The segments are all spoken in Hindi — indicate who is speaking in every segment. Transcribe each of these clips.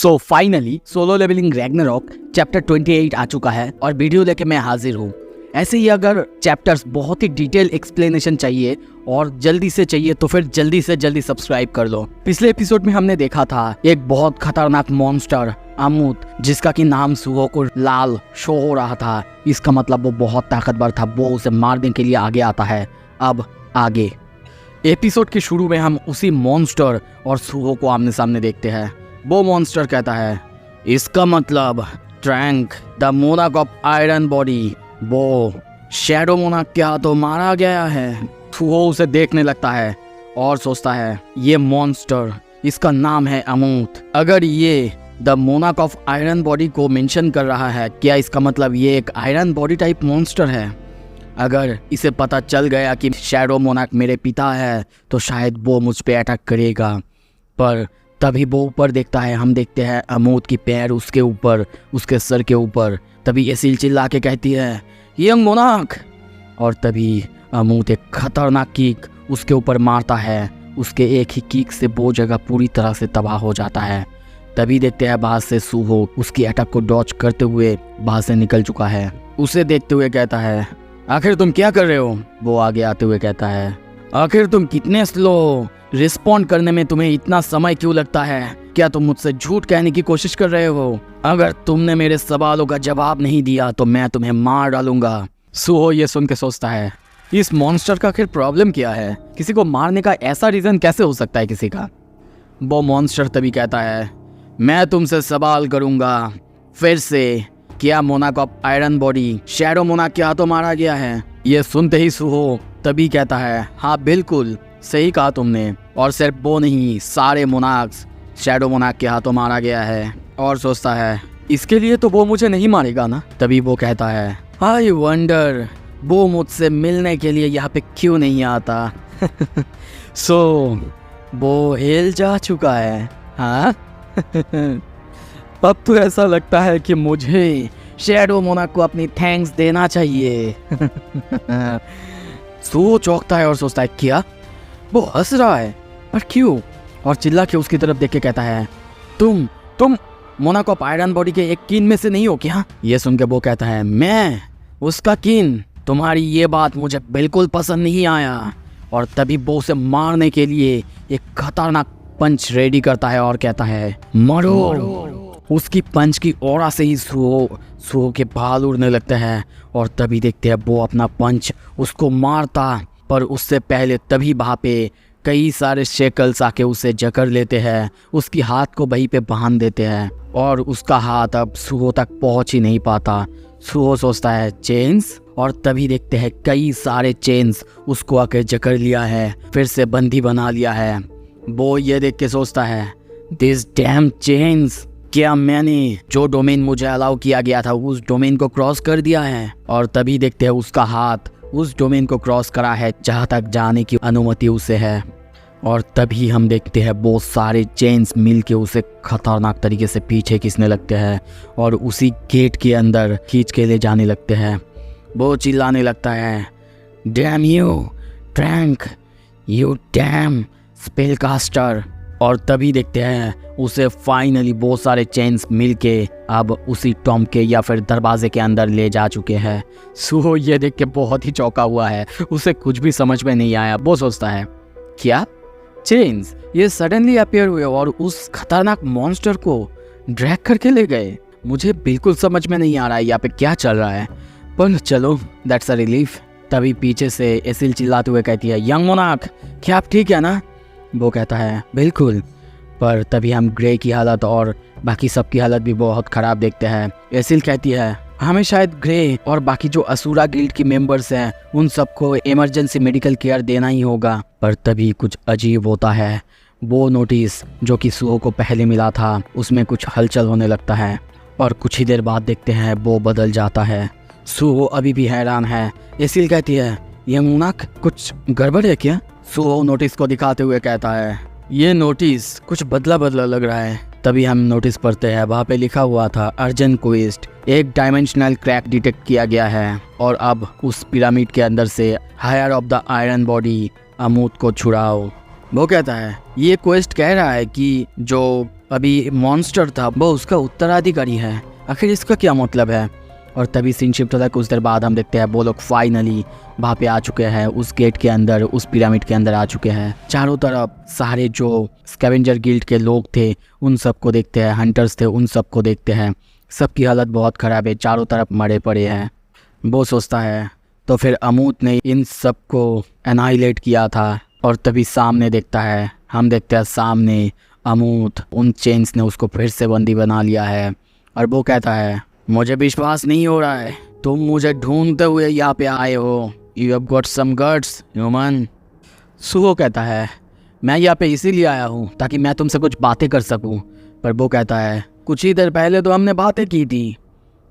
Speaker 1: सो finally solo levelling Ragnarok chapter 28 आ चुका है और वीडियो लेके मैं हाजिर हूँ। ऐसे ही अगर चैप्टर्स बहुत ही डिटेल एक्सप्लेनेशन चाहिए और जल्दी से चाहिए तो फिर जल्दी से जल्दी सब्सक्राइब कर लो। पिछले एपिसोड में हमने देखा था एक बहुत खतरनाक मॉन्स्टर अमूत, जिसका कि नाम सुहो को लाल शो हो रहा था। इसका मतलब वो बहुत ताकतवर था, वो उसे मारने के लिए आगे आता है। अब आगे एपिसोड के शुरू में हम उसी मॉन्स्टर और सुहो को आमने सामने देखते हैं। वो मॉन्स्टर कहता है, इसका मतलब ट्रैंक द मोनाक ऑफ आयरन बॉडी, वो शैडो मोनाक के हाथों मारा गया है। सुहो उसे देखने लगता है और सोचता है ये मॉन्स्टर, इसका नाम है अमूत। अगर ये द मोनाक ऑफ आयरन बॉडी को मेंशन कर रहा है, क्या इसका मतलब ये एक आयरन बॉडी टाइप मॉन्स्टर है? अगर इसे पता चल गया कि शैडो मोनाक मेरे पिता है तो शायद वो मुझ पे अटैक करेगा। पर तभी वो ऊपर देखता है, हम देखते हैं अमूत की पैर उसके ऊपर, उसके सर के ऊपर। तभी एसिल चिल्ला के कहती है, यंग मोनाक। और तभी अमूत एक खतरनाक किक उसके ऊपर मारता है। उसके एक ही किक से वो जगह पूरी तरह से तबाह हो जाता है। तभी देखते हैं बाहर से सुहो उसकी अटैक को डॉज करते हुए बाहर से निकल चुका है। उसे देखते हुए कहता है, आखिर तुम क्या कर रहे हो? वो आगे आते हुए कहता है, आखिर तुम कितने स्लो, रिस्पॉन्ड करने में तुम्हें इतना समय क्यों लगता है? क्या तुम मुझसे झूठ कहने की कोशिश कर रहे हो? अगर तुमने मेरे सवालों का जवाब नहीं दिया तो मैं तुम्हें मार डालूंगा। सुहो ये सुन के सोचता है, इस मॉन्स्टर का आखिर प्रॉब्लम क्या है? किसी को मारने का ऐसा रीजन कैसे हो सकता है किसी का? वो मॉन्स्टर तभी कहता है, मैं तुमसे सवाल करूंगा फिर से, क्या मोनाक ऑफ आयरन बॉडी शैडो मोनाक के हाथों मारा गया है? ये सुनते ही सुहो तभी कहता है, हाँ बिल्कुल सही कहा तुमने, और सिर्फ वो नहीं, सारे मोनाक्स शैडो मोनाक के हाथों मारा गया है। और सोचता है इसके लिए तो वो मुझे नहीं मारेगा ना। तभी वो कहता है, आई वंडर वो मुझसे मिलने के लिए यहाँ पे क्यों नहीं आता? सो वो हिल जा चुका है, हाँ? अब तो ऐसा लगता है कि मुझे शैडो मोनाक को अपनी थैंक्स देना चाहिए। सो चौंकता है और सोचता है, क्या? वो हंस रहा है, पर क्यों? और चिल्ला के उसकी तरफ देख के कहता है, तुम मोनाक ऑफ आयरन बॉडी के एक कीन में से नहीं हो क्या? ये सुन के वो कहता है, मैं उसका कीन? तुम्हारी ये बात मुझे बिल्कुल पसंद नहीं आया। और तभी वो उसे मारने के लिए एक खतरनाक पंच रेडी करता है और कहता है, मरो। उसकी पंच की ऑरा से ही सुहो के बाल उड़ने लगते हैं। और तभी देखते हैं वो अपना पंच उसको मारता, पर उससे पहले तभी वहाँ पे कई सारे शेकल्स आके उसे जकड़ लेते हैं, उसकी हाथ को वहीं पे बांध देते हैं और उसका हाथ अब सुहो तक पहुँच ही नहीं पाता। सुहो सोचता है चेन्स, और तभी देखते हैं कई सारे चेन्स उसको आके जकड़ लिया है, फिर से बंदी बना लिया है। वो ये देख के सोचता है, दिस डैम चेन्स, क्या मैंने जो डोमेन मुझे अलाउ किया गया था उस डोमेन को क्रॉस कर दिया है? और तभी देखते हैं उसका हाथ उस डोमेन को क्रॉस करा है जहाँ तक जाने की अनुमति उसे है। और तभी हम देखते हैं वो सारे चेन्स मिलके उसे खतरनाक तरीके से पीछे खींचने लगते हैं और उसी गेट के अंदर खींच के ले जाने लगते हैं। वो चिल्लाने लगता है, damn you Trank, you damn spellcaster. और तभी देखते हैं उसे फाइनली बहुत सारे चेन्स मिलके अब उसी टॉम के या फिर दरवाजे के अंदर ले जा चुके हैं। सुहो ये देख के बहुत ही चौंका हुआ है, उसे कुछ भी समझ में नहीं आया। वो सोचता है, क्या चेन्स ये सडनली अपीयर हुए और उस खतरनाक मॉन्स्टर को ड्रैग करके ले गए? मुझे बिल्कुल समझ में नहीं आ रहा है यहाँ पे क्या चल रहा है, पर चलो दैट्स अ रिलीफ। तभी पीछे से एसिल चिल्लाते हुए कहती है, यंग मोनाक क्या आप ठीक है ना? वो कहता है, बिल्कुल। पर तभी हम ग्रे की हालत और बाकी सबकी हालत भी बहुत ख़राब देखते हैं। एसिल कहती है, हमें शायद ग्रे और बाकी जो असुरा गिल्ड की मेंबर्स हैं उन सबको इमरजेंसी मेडिकल केयर देना ही होगा। पर तभी कुछ अजीब होता है। वो नोटिस जो कि सुहो को पहले मिला था उसमें कुछ हलचल होने लगता है और कुछ ही देर बाद देखते हैं वो बदल जाता है। सुहो अभी भी हैरान है। एसिल कहती है, ये मोनाक कुछ गड़बड़ है क्या? सुहो नोटिस को दिखाते हुए कहता है, ये नोटिस कुछ बदला बदला लग रहा है। तभी हम नोटिस पढ़ते हैं, वहाँ पे लिखा हुआ था, अर्जेंट क्वेस्ट, एक डायमेंशनल क्रैक डिटेक्ट किया गया है और अब उस पिरामिड के अंदर से higher of the iron body अमूत को छुड़ाओ। वो कहता है, ये क्वेस्ट कह रहा है कि जो अभी मॉन्स्टर था वो उसका उत्तराधिकारी है, आखिर इसका क्या मतलब है। और तभी सीन शिफ्ट होता है। कुछ देर बाद हम देखते हैं वो लोग फाइनली वहाँ पे आ चुके हैं, उस गेट के अंदर, उस पिरामिड के अंदर आ चुके हैं। चारों तरफ सारे जो स्कैवेंजर गिल्ड के लोग थे उन सबको देखते हैं, हंटर्स थे उन सबको देखते हैं। सबकी हालत बहुत ख़राब है, चारों तरफ मरे पड़े हैं। वो सोचता है तो फिर अमूत ने इन सबको एनाइलेट किया था। और तभी सामने देखता है, हम देखते हैं सामने अमूत, उन चेन्स ने उसको फिर से बंदी बना लिया है। और वो कहता है मुझे विश्वास नहीं हो रहा है, तुम मुझे ढूंढते हुए यहाँ पे आए हो। You have got some guts human. Suho कहता है मैं यहाँ पे इसीलिए आया हूँ ताकि मैं तुमसे कुछ बातें कर सकूँ। पर वो कहता है कुछ ही देर पहले तो हमने बातें की थी।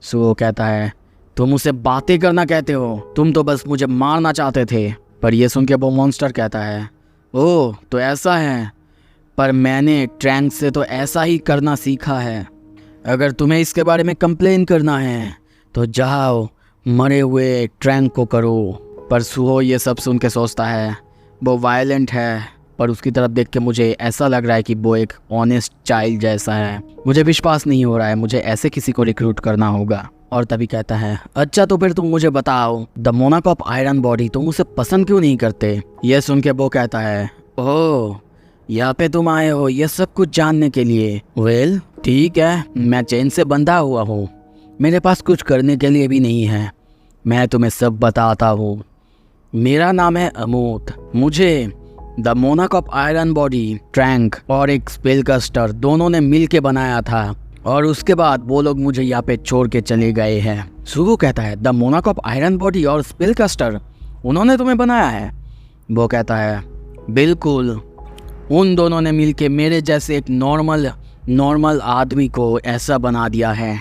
Speaker 1: सुहो कहता है तुम उसे बातें करना कहते हो, तुम तो बस मुझे मारना चाहते थे। पर यह सुन के वो मॉन्स्टर कहता है ओह तो ऐसा है, पर मैंने ट्रैंक से तो ऐसा ही करना सीखा है। अगर तुम्हें इसके बारे में कंप्लेन करना है तो जाओ मरे हुए ट्रैंक को करो। पर सुहो ये सब सुन के सोचता है वो वायलेंट है, पर उसकी तरफ देख के मुझे ऐसा लग रहा है कि वो एक ऑनेस्ट चाइल्ड जैसा है। मुझे विश्वास नहीं हो रहा है, मुझे ऐसे किसी को रिक्रूट करना होगा। और तभी कहता है अच्छा तो फिर तुम मुझे बताओ the Monaco of iron body तुम उसे पसंद क्यों नहीं करते। यह सुन के वो कहता है ओह यहाँ पे तुम आए हो ये सब कुछ जानने के लिए। वेल ठीक है, मैं चेन से बंधा हुआ हूँ, मेरे पास कुछ करने के लिए भी नहीं है, मैं तुम्हें सब बताता हूँ। मेरा नाम है अमूत, मुझे the Monaco of iron body, trunk और एक स्पेलकास्टर दोनों ने मिल के बनाया था। और उसके बाद वो लोग मुझे यहाँ पे छोड़ के चले गए हैं। सुगो कहता है the Monaco of iron body और स्पेलकास्टर उन्होंने तुम्हें बनाया है। वो कहता है बिल्कुल, उन दोनों ने मिलके मेरे जैसे एक नॉर्मल आदमी को ऐसा बना दिया है।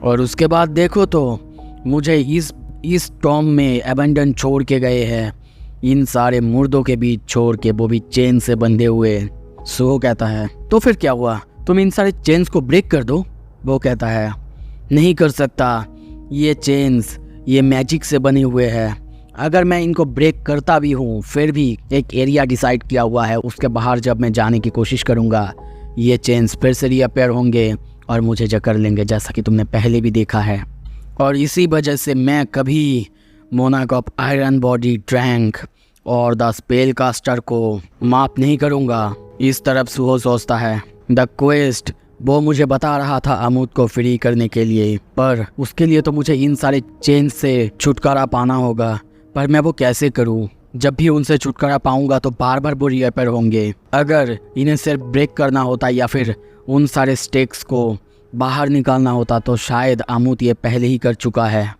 Speaker 1: और उसके बाद देखो तो मुझे इस टॉम में एबंडन छोड़ के गए हैं, इन सारे मुर्दों के बीच छोड़ के, वो भी चेन से बंधे हुए। सो कहता है तो फिर क्या हुआ, तुम इन सारे चेन्स को ब्रेक कर दो। वो कहता है नहीं कर सकता, ये चेन्स ये मैजिक से बने हुए हैं, अगर मैं इनको ब्रेक करता भी हूँ फिर भी एक एरिया डिसाइड किया हुआ है, उसके बाहर जब मैं जाने की कोशिश करूँगा ये चेन्स फिर से रीअपेयर होंगे और मुझे जकड़ लेंगे, जैसा कि तुमने पहले भी देखा है। और इसी वजह से मैं कभी Monaco of iron body, trunk और द स्पेलकास्टर को माफ नहीं करूँगा। इस तरफ सुहो सोचता है द क्वेस्ट वो मुझे बता रहा था अमूत को फ्री करने के लिए, पर उसके लिए तो मुझे इन सारे चेन से छुटकारा पाना होगा। पर मैं वो कैसे करूं? जब भी उनसे छुटकारा पाऊंगा तो बार बार वो रीअपेयर होंगे। अगर इन्हें सिर्फ ब्रेक करना होता या फिर उन सारे स्टेक्स को बाहर निकालना होता तो शायद अमूत ये पहले ही कर चुका है।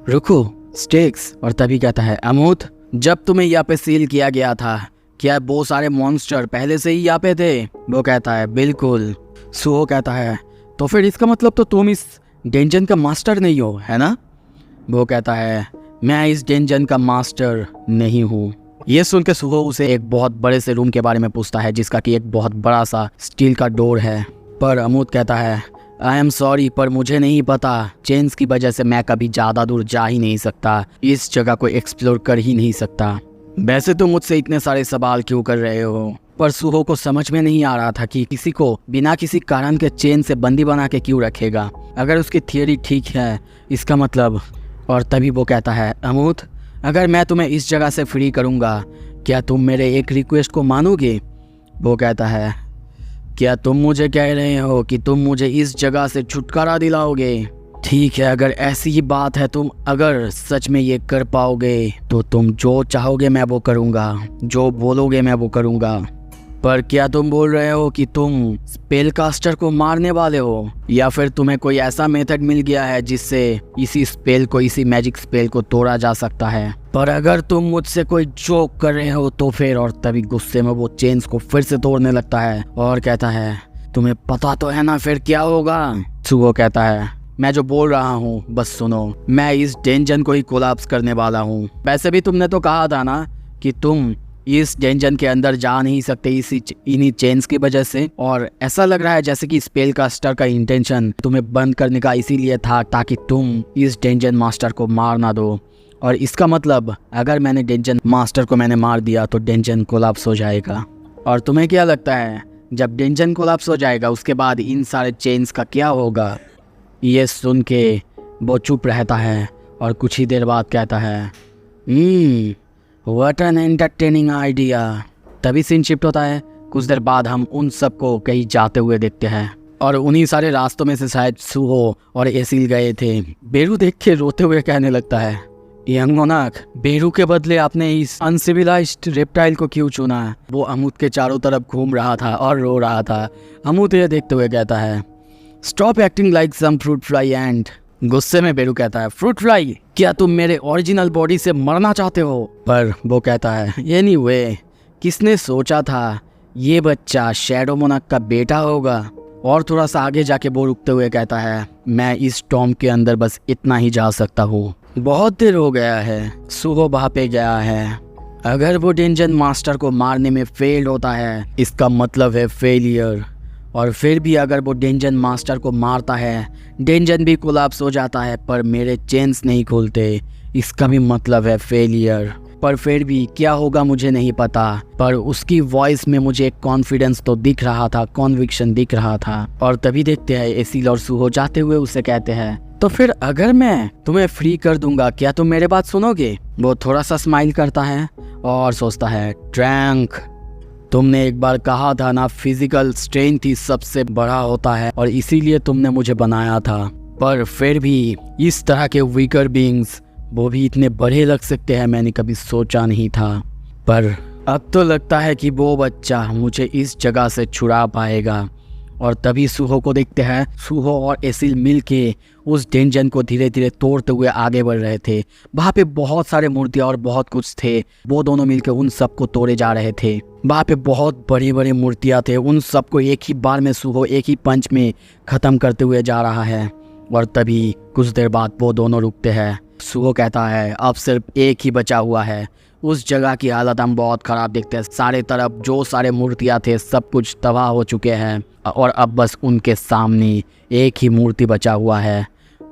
Speaker 1: रुको स्टेक्स। और तभी कहता है अमूत जब तुम्हें यहाँ पे सील किया गया था क्या वो सारे मॉन्स्टर पहले से ही यहाँ पे थे? वो कहता है बिल्कुल। सुहो कहता है तो फिर इसका मतलब तो तुम इस डेंजन का मास्टर नहीं हो, है ना? वो कहता है मैं इस डेंजन का मास्टर नहीं हूँ। ये सुन के सुहो उसे एक बहुत बड़े से रूम के बारे में पूछता है जिसका कि एक बहुत बड़ा सा स्टील का डोर है। पर अमूत कहता है आई एम सॉरी पर मुझे नहीं पता, चेन्स की वजह से मैं कभी ज़्यादा दूर जा ही नहीं सकता, इस जगह को एक्सप्लोर कर ही नहीं सकता। वैसे तो मुझसे इतने सारे सवाल क्यों कर रहे हो? पर सुहो को समझ में नहीं आ रहा था कि किसी को बिना किसी कारण के चेन से बंदी बना के क्यों रखेगा। अगर उसकी थियरी ठीक है इसका मतलब। और तभी वो कहता है अमूत अगर मैं तुम्हें इस जगह से फ्री करूँगा क्या तुम मेरे एक रिक्वेस्ट को मानोगे? वो कहता है क्या तुम मुझे कह रहे हो कि तुम मुझे इस जगह से छुटकारा दिलाओगे? ठीक है अगर ऐसी ही बात है, तुम अगर सच में ये कर पाओगे तो तुम जो चाहोगे मैं वो करूँगा, जो बोलोगे मैं वो करूँगा। पर क्या तुम बोल रहे हो कि तुम स्पेलकास्टर को मारने वाले हो या फिर तुम्हें कोई ऐसा मेथड मिल गया है जिससे इसी मैजिक स्पेल को तोड़ा जा सकता है? पर अगर तुम मुझसे कोई जोक कर रहे हो तो फिर। और तभी गुस्से में वो चेन्स को फिर से तोड़ने लगता है और कहता है तुम्हें पता तो है ना फिर क्या होगा? सुगो कहता है मैं जो बोल रहा हूँ बस सुनो, मैं इस डेंजन को ही कोलैप्स करने वाला हूँ। वैसे भी तुमने तो कहा था ना कि तुम इस डेंजन के अंदर जा नहीं सकते इन्हीं चेन्स की वजह से। और ऐसा लग रहा है जैसे कि स्पेलकास्टर का इंटेंशन तुम्हें बंद करने का इसीलिए था ताकि तुम इस डेंजन मास्टर को मार ना दो। और इसका मतलब अगर मैंने डेंजन मास्टर को मार दिया तो डेंजन कोलैप्स हो जाएगा। और तुम्हें क्या लगता है जब डेंजन कोलैप्स हो जाएगा उसके बाद इन सारे चेन्स का क्या होगा। ये सुन के वो चुप रहता है और कुछ ही देर बाद कहता है व्हाट एन एंटरटेनिंग आइडिया। तभी सीन शिफ्ट होता है। कुछ देर बाद हम उन सबको कहीं जाते हुए देखते हैं और उन्हीं सारे रास्तों में से शायद सूहो और एसिल गए थे। बेरू देख के रोते हुए कहने लगता है, यंग मोनार्क, बेरू के बदले आपने इस अनसिविलाइज्ड रेप्टाइल को क्यों चुना। वो अमूद के चारों तरफ घूम रहा था और रो रहा था। अमूद ये देखते हुए कहता है, stop acting like some fruit fly and. गुस्से में बेरू कहता है, फ्रूट फ्लाई, क्या तुम मेरे ओरिजिनल बॉडी से मरना चाहते हो। पर वो कहता है, एनीवे, किसने सोचा था ये बच्चा शैडो मोनार्क का बेटा होगा। और थोड़ा सा आगे जाके वो रुकते हुए कहता है, मैं इस टॉम के अंदर बस इतना ही जा सकता हूँ। बहुत देर हो गया है, सूहो वहाँ पे गया है। अगर वो डेंजन मास्टर को मारने में फेल होता है इसका मतलब है फेलियर। और फिर भी अगर वो डेंजन मास्टर को मारता है, डेंजन भी कोलैप्स हो जाता है पर मेरे चेन्स नहीं खुलते, इसका भी मतलब है फेलियर। पर फिर भी क्या होगा मुझे नहीं पता, पर उसकी वॉइस में मुझे एक कॉन्फिडेंस तो दिख रहा था, कॉन्विक्शन दिख रहा था। और तभी देखते हैं एसिल और सूहो जाते हुए उसे कहते हैं, तो फिर अगर मैं तुम्हें फ्री कर दूंगा क्या तुम मेरे बात सुनोगे। वो थोड़ा सा स्माइल करता है और सोचता है, ट्रैंक, तुमने एक बार कहा था ना फिजिकल स्ट्रेंथ ही सबसे बड़ा होता है और इसीलिए तुमने मुझे बनाया था। पर फिर भी इस तरह के वीकर बीइंग्स वो भी इतने बड़े लग सकते हैं, मैंने कभी सोचा नहीं था। पर अब तो लगता है कि वो बच्चा मुझे इस जगह से छुड़ा पाएगा। और तभी सूहो को देखते हैं। सूहो और एसिल मिलके उस डेंजन को धीरे धीरे तोड़ते हुए आगे बढ़ रहे थे। वहाँ पे बहुत सारे मूर्तियाँ और बहुत कुछ थे। वो दोनों मिलके उन सबको तोड़े जा रहे थे। वहाँ पे बहुत बड़ी बड़ी मूर्तियाँ थे। उन सबको एक ही बार में सूहो एक ही पंच में ख़त्म करते हुए जा रहा है। और तभी कुछ देर बाद वो दोनों रुकते हैं। सूहो कहता है, अब सिर्फ एक ही बचा हुआ है। उस जगह की हालत हम बहुत ख़राब देखते हैं। सारे तरफ जो सारे मूर्तियाँ थे सब कुछ तबाह हो चुके हैं और अब बस उनके सामने एक ही मूर्ति बचा हुआ है।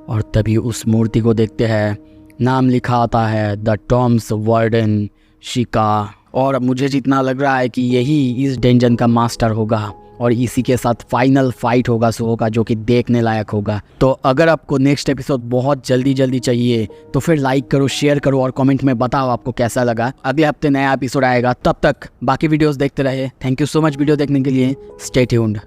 Speaker 1: और तभी उस मूर्ति को देखते हैं, नाम लिखा आता है द टॉम्स वार्डन शिका। और मुझे जितना लग रहा है कि यही इस डेंजन का मास्टर होगा और इसी के साथ फाइनल फाइट होगा सूहो का, जो कि देखने लायक होगा। तो अगर आपको नेक्स्ट एपिसोड बहुत जल्दी चाहिए तो फिर लाइक करो, शेयर करो और कमेंट में बताओ आपको कैसा लगा। अगले हफ्ते नया एपिसोड आएगा, तब तक बाकी वीडियोस देखते रहे। Thank you so much video देखने के लिए। Stay tuned.